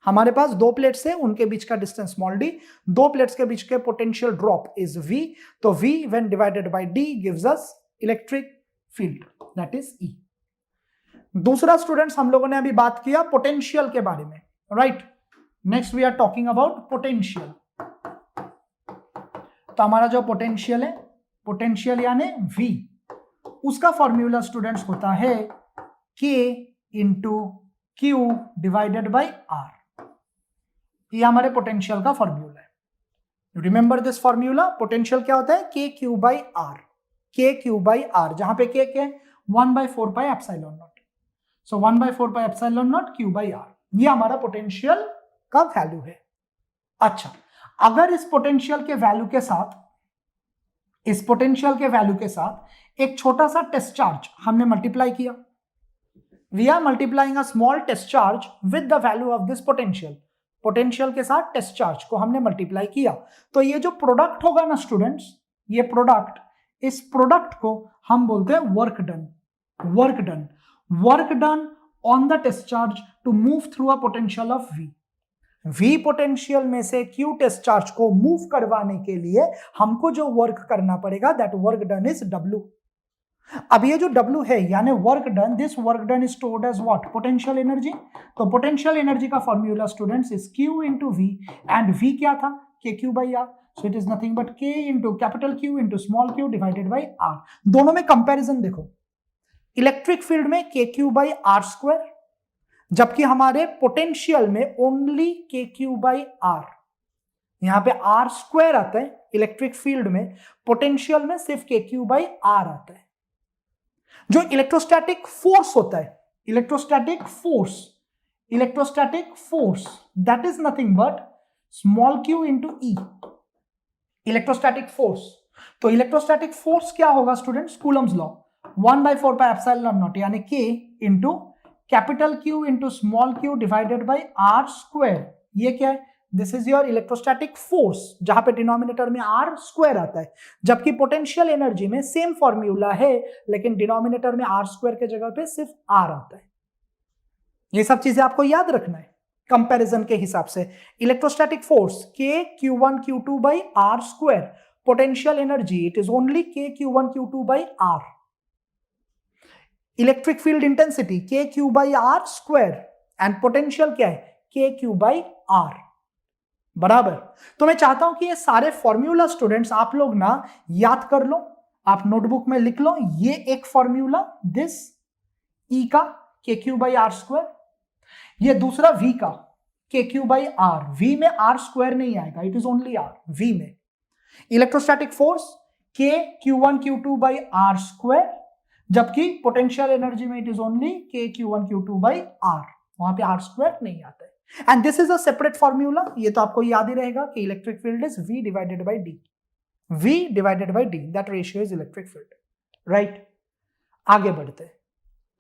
हमारे पास दो प्लेट्स है, उनके बीच का डिस्टेंस स्मॉल d, दो प्लेट्स के बीच के पोटेंशियल ड्रॉप इज V, तो V when divided by D gives us electric field that is E। दूसरा स्टूडेंट्स हम लोगों ने अभी बात किया पोटेंशियल के बारे में, right. Next we are talking about potential. तो हमारा जो पोटेंशियल है, पोटेंशियल यानी V, उसका फॉर्मूला स्टूडेंट्स होता है K into Q divided by R। ये हमारे पोटेंशियल का फॉर्मूला है। Remember this formula. पोटेंशियल क्या होता है? K Q by R, K Q by R, जहां पे K क्या है? 1/4 pi epsilon not, so 1/4 pi epsilon not Q by R। ये हमारा पोटेंशियल का वैल्यू है। अच्छा, अगर इस पोटेंशियल के वैल्यू के साथ, इस पोटेंशियल के वैल्यू के साथ एक छोटा सा टेस्ट चार्ज हमने मल्टीप्लाई किया, we are multiplying a small test charge with the value of this potential, potential के साथ टेस्ट चार्ज को हमने मल्टीप्लाई किया, तो ये जो प्रोडक्ट होगा ना स्टूडेंट्स, ये प्रोडक्ट, इस प्रोडक्ट को हम बोलते हैं work done, work done, work done on the test charge to move through a potential of V. V potential में से क्यू टेस्ट चार्ज को मूव करवाने के लिए हमको जो वर्क करना पड़ेगा, that work done is W. अब ये जो W है यानी work done, this work done is stored as what, potential energy. तो पोटेंशियल एनर्जी का formula students is Q into we, and V क्या था, KQ by R, so it is nothing but K into capital Q into small q divided by R। दोनों में comparison देखो, electric field में KQ by R square, जबकि हमारे potential में only KQ by R, यहां पे R स्क्वायर आता है इलेक्ट्रिक फील्ड में, पोटेंशियल में सिर्फ KQ बाई R आता है। जो इलेक्ट्रोस्टैटिक फोर्स होता है, electrostatic force, electrostatic force that is nothing but small q into E, electrostatic force. तो इलेक्ट्रोस्टैटिक फोर्स क्या होगा students, Coulomb's law, 1/4 pi epsilon not यानी k into capital Q into small q divided by R square. ये क्या है, this is your electrostatic force, जहां पे denominator में R स्क्वायर आता है, जबकि पोटेंशियल एनर्जी में सेम फॉर्मूला है लेकिन डिनोमिनेटर में R स्क्वायर के जगह पे सिर्फ R आता है। ये सब चीजें आपको याद रखना है कंपैरिजन के हिसाब से। Electrostatic force K Q1 Q2 by R square, potential energy it is only K Q1 Q2 by R। Electric field intensity K Q by R square, and potential क्या है, K Q बाई R, बराबर। तो मैं चाहता हूं कि ये सारे फॉर्मूला स्टूडेंट्स आप लोग ना याद कर लो, आप नोटबुक में लिख लो। ये एक फॉर्मूला दिस E का KQ बाई R स्क्वायर, ये दूसरा V का KQ बाई R, V में R स्क्वायर नहीं आएगा, it is only R, V में। Electrostatic force K Q1 Q2 by R square, जबकि पोटेंशियल एनर्जी में it is only K Q1 Q2 by R, वहां पे R स्क्वायर नहीं आता है। And this is a separate formula, ये तो आपको याद ही रहेगा कि electric field is V divided by D, V divided by D, that ratio is electric field, right. आगे बढ़ते हैं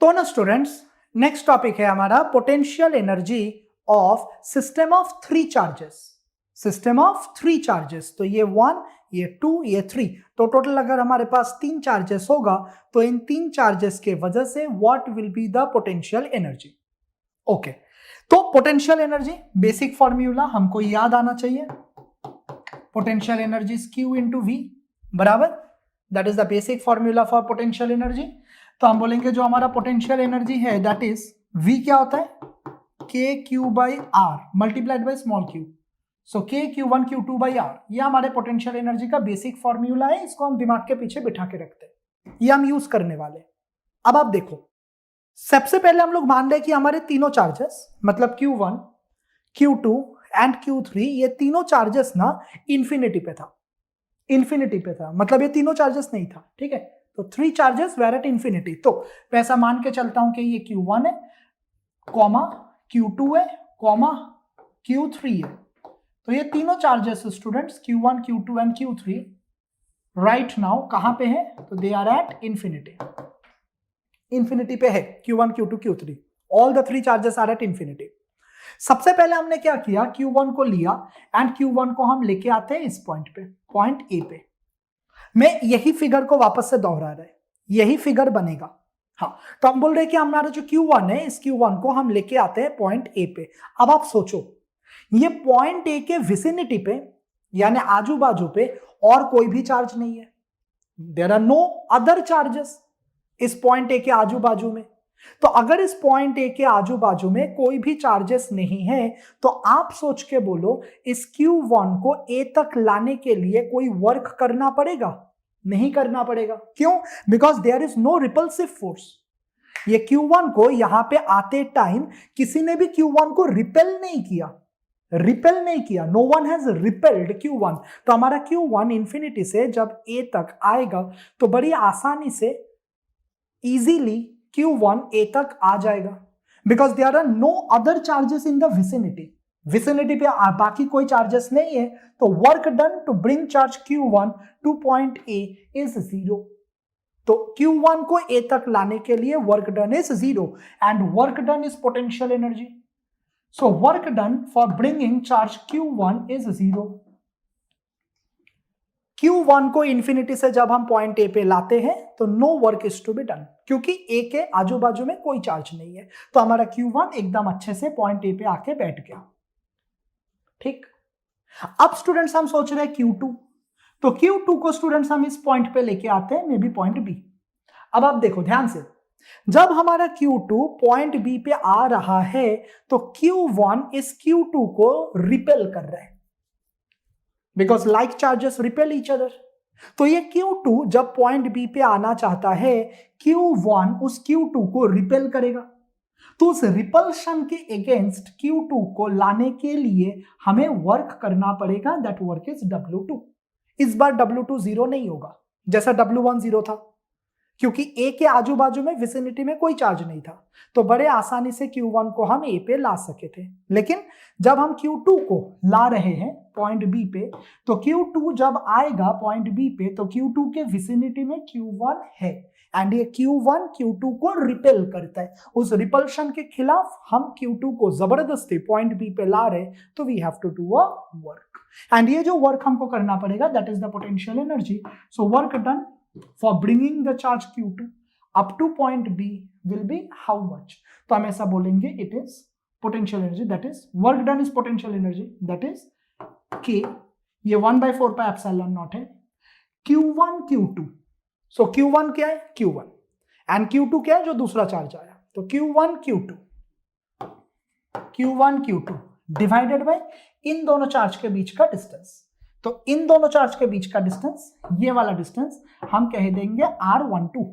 तो ना स्टूडेंट्स, नेक्स्ट टॉपिक है हमारा potential energy of system of 3 charges, system of 3 charges. तो ये 1, ये 2, ये 3, तो टोटल अगर हमारे पास 3 चार्जेस होगा तो इन 3 चार्जेस के वजह से what will be the potential energy. Okay, तो पोटेंशियल एनर्जी बेसिक फॉर्मूला हमको याद आना चाहिए, potential energy is Q into V, बराबर, that is the basic formula for potential energy. तो हम बोलेंगे जो हमारा पोटेंशियल एनर्जी है दैट इज V क्या होता है, K Q by R multiplied by small q, so K Q1 Q2 by R, ये हमारे पोटेंशियल एनर्जी का बेसिक फॉर्मूला है, इसको हम दिमाग के पीछे बिठा के रखते हैं, ये हम यूज करने वाले। अब आप देखो, सबसे पहले हम लोग मान रहे कि हमारे तीनों चार्जेस मतलब Q1 Q2 एंड Q3, ये तीनों चार्जेस ना इंफिनिटी पे था, इंफिनिटी पे था, मतलब ये तीनों चार्जेस नहीं था, ठीक है। तो 3 चार्जेस वेर एट इंफिनिटी, तो ऐसा मान के चलता हूं कि ये Q1 है, कॉमा Q2 है, कॉमा Q3 है। तो ये तीनों charges students Q1 Q2 and Q3 right now कहां पे है, तो they are at infinity, infinity पे है Q1 Q2 Q3, all the 3 charges are at infinity. सबसे पहले हमने क्या किया, Q1 को लिया एंड Q1 को हम लेके आते हैं इस पॉइंट पे, पॉइंट A पे। मैं यही फिगर को वापस से दोहरा रहा है, यही फिगर बनेगा, हाँ। तो हम बोल रहे हैं कि हमारा जो Q1 है, इस Q1 को हम लेके आते हैं पॉइंट A पे। अब आप सोचो, ये पॉइंट A के विसिनिटी पे यानी आजू बाजू पे और कोई भी चार्ज नहीं है, there are no other charges इस पॉइंट A के आजू बाजू में। तो अगर इस पॉइंट A के आजू बाजू में कोई भी चार्जेस नहीं है, तो आप सोच के बोलो इस Q1 को A तक लाने के लिए कोई वर्क करना पड़ेगा, नहीं करना पड़ेगा। क्यों? Because there is no repulsive force. ये Q1 को यहां पे आते टाइम किसी ने भी Q1 को रिपेल नहीं किया, रिपेल नहीं किया, no one has repelled Q1। तो हमारा Q1 इंफिनिटी से जब A तक आएगा तो बड़ी आसानी से इजीली Q1 A तक आ जाएगा, because there are no other charges in the vicinity, vicinity पे बाकी कोई चार्जेस नहीं है। तो work done to bring charge Q1 to point A is 0। तो Q1 को A तक लाने के लिए work done is 0 and work done is potential energy. So work done for bringing charge Q1 is 0. Q1 को इंफिनिटी से जब हम पॉइंट ए पे लाते हैं तो no work is to be done, क्योंकि ए के आजू बाजू में कोई चार्ज नहीं है, तो हमारा Q1 एकदम अच्छे से पॉइंट ए पे आके बैठ गया. ठीक. अब स्टूडेंट्स हम सोच रहे हैं Q2, तो Q2 को स्टूडेंट्स हम इस पॉइंट पे लेके आते हैं, मे बी पॉइंट बी. अब आप देखो ध्यान से, जब हमारा Q2 पॉइंट बी पे आ रहा है तो Q1 इस Q2 को रिपेल कर रहा है, because like charges repel each other. तो ये Q2 जब पॉइंट बी पे आना चाहता है, Q1 उस Q2 को रिपेल करेगा. तो उस रिपल्शन के अगेंस्ट Q2 को लाने के लिए हमें वर्क करना पड़ेगा, दैट वर्क इज W2. इस बार W2 0 नहीं होगा जैसा W1 0 था, क्योंकि A के आजू बाजू में विसिनिटी में कोई चार्ज नहीं था, तो बड़े आसानी से Q1 को हम A पे ला सके थे. लेकिन जब हम Q2 को ला रहे हैं पॉइंट B पे, तो Q2 जब आएगा पॉइंट B पे तो Q2 के विसिनिटी में Q1 है एंड ये Q1 Q2 को रिपेल करता है. उस रिपल्शन के खिलाफ हम Q2 को जबरदस्ती पॉइंट B पे ला रहे, तो we have to do a work, and ये जो वर्क हमको करना पड़ेगा that is the potential energy. So work done for bringing the charge Q2 up to point B will be how much? तो हम ऐसा बोलेंगे it is potential energy, that is work done is potential energy, that is K. ये 1/4 pi epsilon naught है. Q1 Q2, so Q1 क्या है? Q1 and Q2 क्या है? जो दूसरा चार्ज आया, तो Q1 Q2 डिवाइडेड बाय इन दोनों चार्ज के बीच का डिस्टेंस. तो इन दोनों चार्ज के बीच का डिस्टेंस, ये वाला डिस्टेंस हम कह देंगे R12.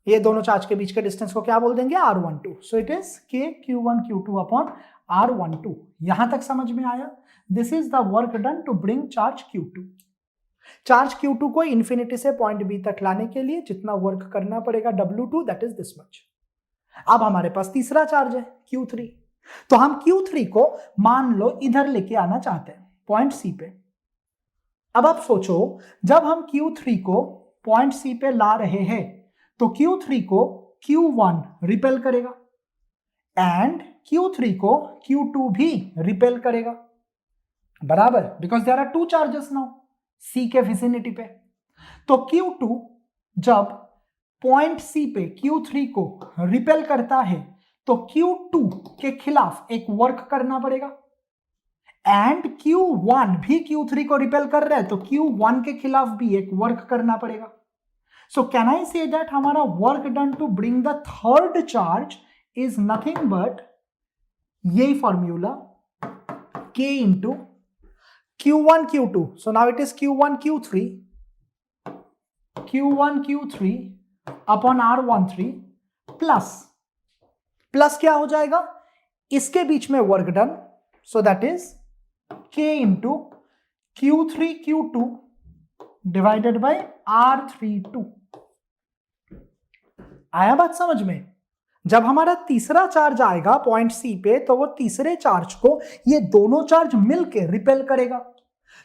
ये दोनों चार्ज के बीच के डिस्टेंस को क्या बोल देंगे? R12. So it is K Q1 Q2 upon R12. यहां तक समझ में आया? This is the work done to bring charge Q2. Charge Q2 को इंफिनिटी से पॉइंट B तक लाने के लिए जितना वर्क करना पड़ेगा W2, that is this much. अब हमारे पास तीसरा चार्ज है Q3, तो हम Q3 को मान लो इधर लेके आना चाहते हैं पॉइंट C पे. अब आप सोचो, जब हम Q3 को पॉइंट C पे ला रहे हैं तो Q3 को Q1 रिपेल करेगा एंड Q3 को Q2 भी रिपेल करेगा, बराबर, because there are two charges now C के विसिनिटी पे. तो Q2 जब पॉइंट C पे Q3 को रिपेल करता है तो Q2 के खिलाफ एक वर्क करना पड़ेगा एंड Q1 भी Q3 को रिपेल कर रहा है, तो Q1 के खिलाफ भी एक वर्क करना पड़ेगा. So can I say that हमारा work done to bring the third charge is nothing but यही formula K into Q1 Q2. So now it is Q1 Q3 upon R13 plus क्या हो जाएगा? इसके बीच में work done, so that is K into Q3 Q2 divided by R32. आया बात समझ में? जब हमारा तीसरा चार्ज आएगा पॉइंट C पे तो वो तीसरे चार्ज को ये दोनों चार्ज मिलके रिपेल करेगा.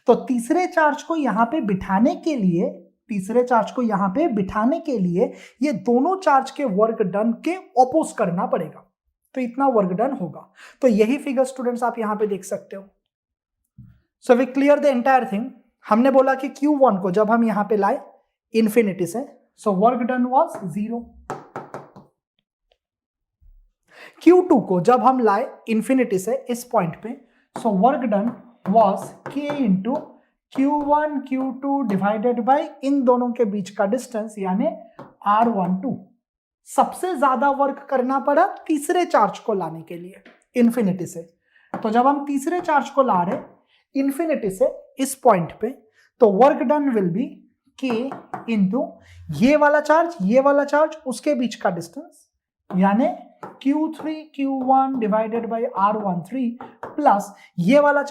तो तीसरे चार्ज को यहां पे बिठाने के लिए ये दोनों चार्ज के वर्क डन के ऑपोज करना पड़ेगा, तो इतना वर्क डन होगा. तो यही फिगर स्टूडेंट्स आप यहां पे देख सकते हो. So we clear the entire thing. हमने बोला कि Q1 को जब हम यहां पे लाए इंफिनिटी से, सो वर्क डन वाज 0. Q2 को जब हम लाए इंफिनिटी से इस पॉइंट पे, so work done was K into Q1 Q2 divided by इन दोनों के बीच का डिस्टेंस यानी R12. सबसे ज्यादा वर्क करना पड़ा तीसरे चार्ज को लाने के लिए इंफिनिटी से. तो जब हम तीसरे चार्ज को ला रहे इंफिनिटी से इस पॉइंट पे, तो work done will be K into ये वाला चार्ज उसके बीच का डिस्टेंस यानी Q3 Q1 divided by R13 plus ये वाला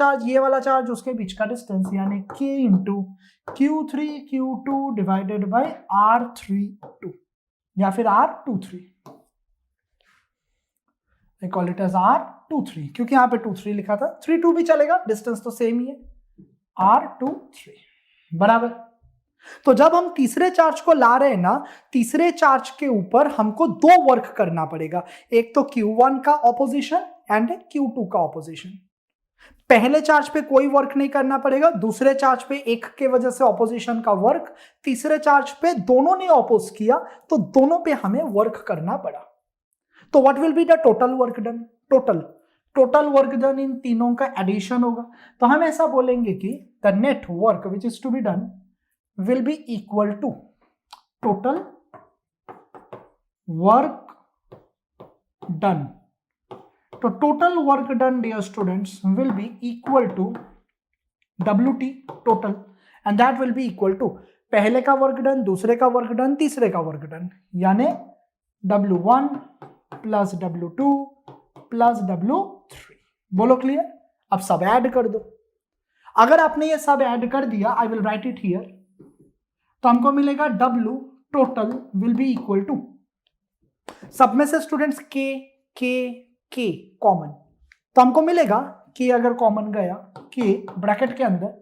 चार्ज उसके बीच का डिस्टेंस यानी K into Q3 Q2 divided by R32 या फिर R23. I call it as R23 क्योंकि यहां पे 23 लिखा था, 32 भी चलेगा, डिस्टेंस तो सेम ही है. R23 बराबर. तो जब हम तीसरे चार्ज को ला रहे हैं ना, तीसरे चार्ज के ऊपर हमको दो वर्क करना पड़ेगा, एक तो Q1 का ऑपोजिशन एंड Q2 का ऑपोजिशन। पहले चार्ज पे कोई वर्क नहीं करना पड़ेगा, दूसरे चार्ज पे एक के वजह से ऑपोजिशन का वर्क, तीसरे चार्ज पे दोनों ने ऑपोज किया तो दोनों पे हमें वर्क करना पड़ा। तो what will be the total work done? Total work done इन तीनों का एडिशन होगा। तो हम ऐसा बोलेंगे कि the net work which is to be done will be equal to total work done. तो total work done, dear students, will be equal to WT total, and that will be equal to पहले का work done, दूसरे का work done, तीसरे का work done, यानी W1 plus W2 plus W3। बोलो clear? अब सब ऐड कर दो। अगर आपने ये सब ऐड कर दिया, I will write it here, तो हमको मिलेगा W total will be equal to, सब में से स्टूडेंट्स के कॉमन, तो हमको मिलेगा कि अगर कॉमन गया के ब्रैकेट के अंदर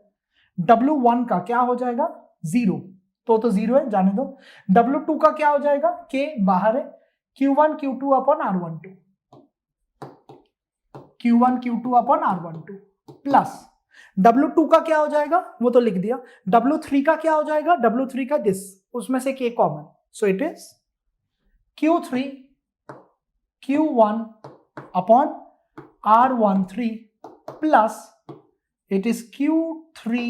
W1 का क्या हो जाएगा 0, तो 0 है, जाने दो। W2 का क्या हो जाएगा, के बाहर है, Q1 Q2 upon R12, Q1 Q2 upon R12 plus W2 का क्या हो जाएगा वो तो लिख दिया, W3 का क्या हो जाएगा, W3 का दिस, उसमें से K common, so it is Q3 Q1 upon R13 plus it is Q3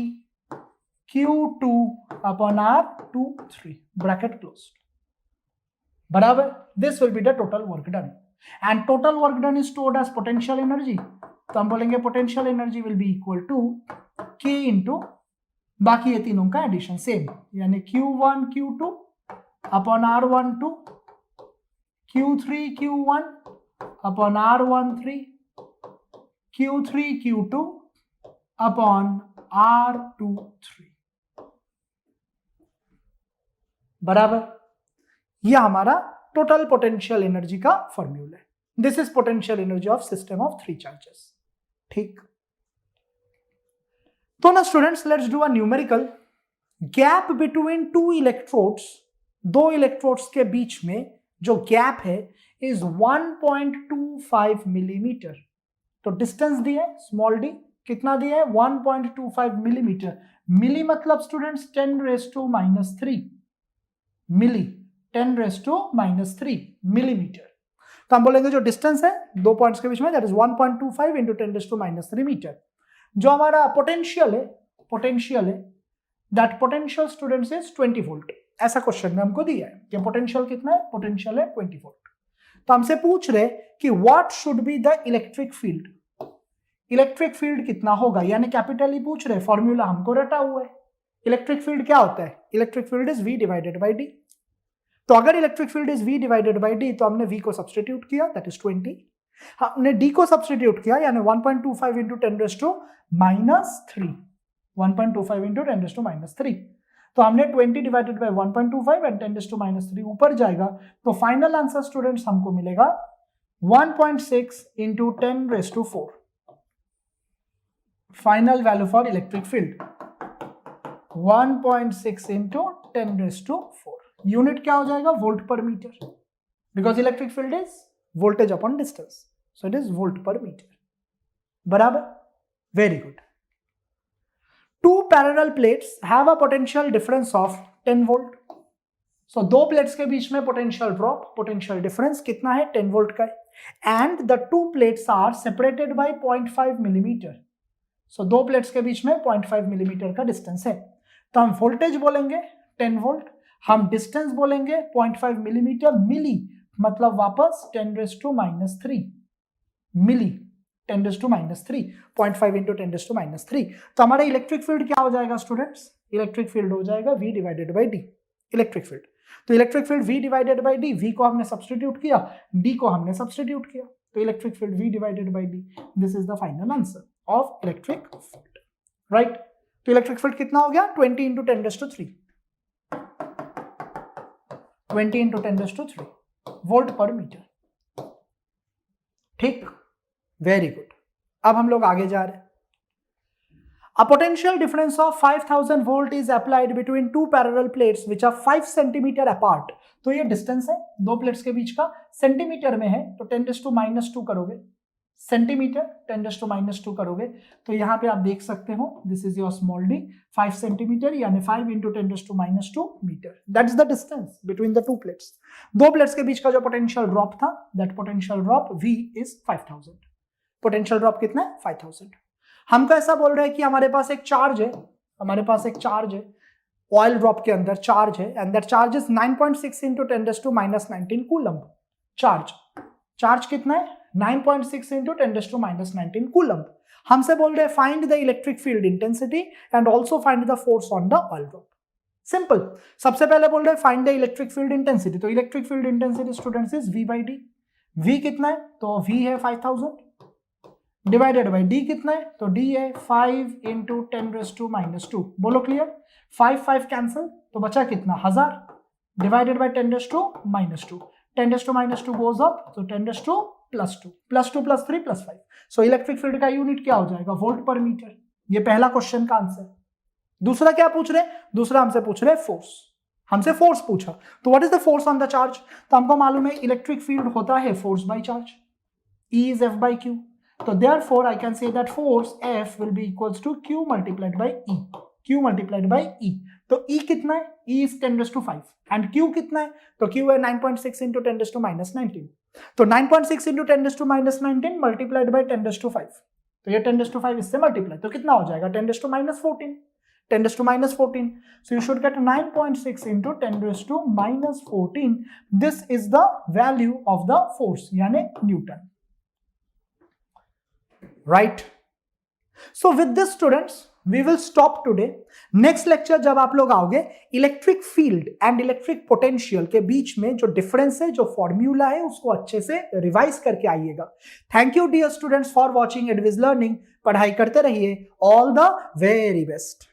Q2 upon R23, bracket closed, बराबर। This will be the total work done, and total work done is stored as potential energy, तो हम बोलेंगे potential energy will be equal to K into बाकी ये तीनों का addition same, यानी Q1 Q2 upon R12 Q3 Q1 upon R13 Q3 Q2 upon R23, बराबर। यह हमारा टोटल पोटेंशियल एनर्जी का फॉर्मूला है। This is potential energy of system of 3 charges. ठीक, तो ना students let's do a numerical. Gap between two electrodes, दो electrodes के बीच में जो गैप है इज 1.25 मिलीमीटर। तो डिस्टेंस दिया है स्मॉल डी, कितना दिया है 1.25 मिलीमीटर। मिली मतलब स्टूडेंट्स 10⁻³ मिली, 10⁻³ मिलीमीटर। तो हम बोलेंगे जो डिस्टेंस है दो पॉइंट्स के बीच में दैट इज 1.25 इंटू 10⁻³ मीटर। जो हमारा पोटेंशियल है that potential students is 20 volt. ऐसा क्वेश्चन में हमको दिया है कि पोटेंशियल कितना है, पोटेंशियल है 20 वोल्ट। तो हमसे पूछ रहे कि what should be the electric field, electric field कितना होगा, यानी कैपिटल ही पूछ रहे, फॉर्मूला हमको रटा हुआ है। इलेक्ट्रिक फील्ड क्या होता है, electric field is V divided by D. तो अगर electric field is V divided by D, तो हमने V को सब्सटीट्यूट किया दैट इज 20, हमने D को सब्सटीट्यूट किया यानी 1.25 इंटू 10⁻³ 1.25 इंटू 10⁻³। तो हमने 20 डिवाइडेड बाई 1.25 एंड 10⁻³ ऊपर जाएगा, तो फाइनल आंसर स्टूडेंट्स हमको मिलेगा 1.6 into 10⁻⁴। Final value for electric field 1.6 into 10⁻⁴। Unit क्या हो जाएगा, volt per metre, because electric field is voltage upon distance, so it is volt per metre, बराबर। Very good. Two parallel plates have a potential difference of 10 volt. So दो plates के बीच में potential drop, potential difference कितना है 10 volt का है। And the two plates are separated by 0.5 millimetre. So दो प्लेट्स के बीच में 0.5 मिलीमीटर का डिस्टेंस है। तो हम वोल्टेज बोलेंगे 10 वोल्ट, हम डिस्टेंस बोलेंगे 0.5 मिलीमीटर। मिली मतलब वापस 10⁻³ मिली, 10⁻³ 0.5 इंटू 10⁻³। तो हमारा इलेक्ट्रिक फील्ड क्या हो जाएगा स्टूडेंट्स, इलेक्ट्रिक फील्ड हो जाएगा V divided by D. Electric field, तो electric field V divided by D, V को हमने सब्सटीट्यूट किया, D को हमने सब्सटीट्यूट किया, तो electric field V divided by D. This is the final answer of electric field, right. तो electric field कितना हो गया 20 into 10⁻³ 20 into 10⁻³ volt per metre. ठीक, वेरी गुड। अब हम लोग आगे जा रहे हैं। A potential difference of 5000 volt is applied between two parallel plates which are 5 centimeter apart. तो ये डिस्टेंस है दो प्लेट्स के बीच का, सेंटीमीटर में है तो 10⁻⁻² करोगे, सेंटीमीटर 10⁻⁻² करोगे तो यहाँ पे आप देख सकते हो this is your small d 5 centimetre यानी 5 × 10⁻² metre. That is the distance between the two plates. दो प्लेट्स के बीच का जो पोटेंशियल ड्रॉप था that potential drop V is 5000. Potential drop कितना है 5000. हमको ऐसा बोल रहे हैं कि हमारे पास एक चार्ज है, हमारे पास एक चार्ज है ऑयल ड्रॉप के अंदर चार्ज है and that charge is 9.6 × 10⁻19 coulomb. Charge कितना है 9.6 × 10⁻19 कूलम्ब. हमसे बोल रहे हैं find the electric field intensity and also find the force on the oil drop. Simple. सबसे पहले बोल रहे हैं find the electric field intensity. तो electric field intensity students is V/D. V कितना है तो V है 5000 डिवाइडेड बाई D कितना है तो D है 5 × 10⁻². बोलो क्लियर. 5 कैंसिल तो बचा कितना 1000 डिवाइडेड बाई 10⁻². 10⁻² गोज अप तो 10⁻²+2 +2 +3 +5. सो इलेक्ट्रिक फील्ड का यूनिट क्या हो जाएगा वोल्ट पर मीटर. ये पहला क्वेश्चन का आंसर. दूसरा क्या पूछ रहे हैं, दूसरा हमसे पूछ रहे फोर्स. हमसे फोर्स पूछा तो what is the force on the charge. तो हमको मालूम है इलेक्ट्रिक फील्ड होता है force by charge. E is F/Q. तो therefore I can say that force F will be equals to Q multiplied by E. Q multiplied by E. तो E कितना है E is 10⁻5 and Q कितना है तो Q है 9.6 × 10⁻19. तो 9.6 × 10⁻19 multiplied by 10⁻5. तो ये 10⁻5 इससे मल्टीप्लाई तो कितना हो जाएगा 10⁻14. 10⁻14. So you should get 9.6 × 10⁻14. This is the value of the force यानी Newton. Right. So with this students we will stop today. Next lecture जब आप लोग आओगे electric field and electric potential के बीच में जो डिफरेंस है जो फॉर्मूला है उसको अच्छे से रिवाइज करके आइएगा. Thank you dear students for watching Edwise learning. पढ़ाई करते रहिए. All the very best.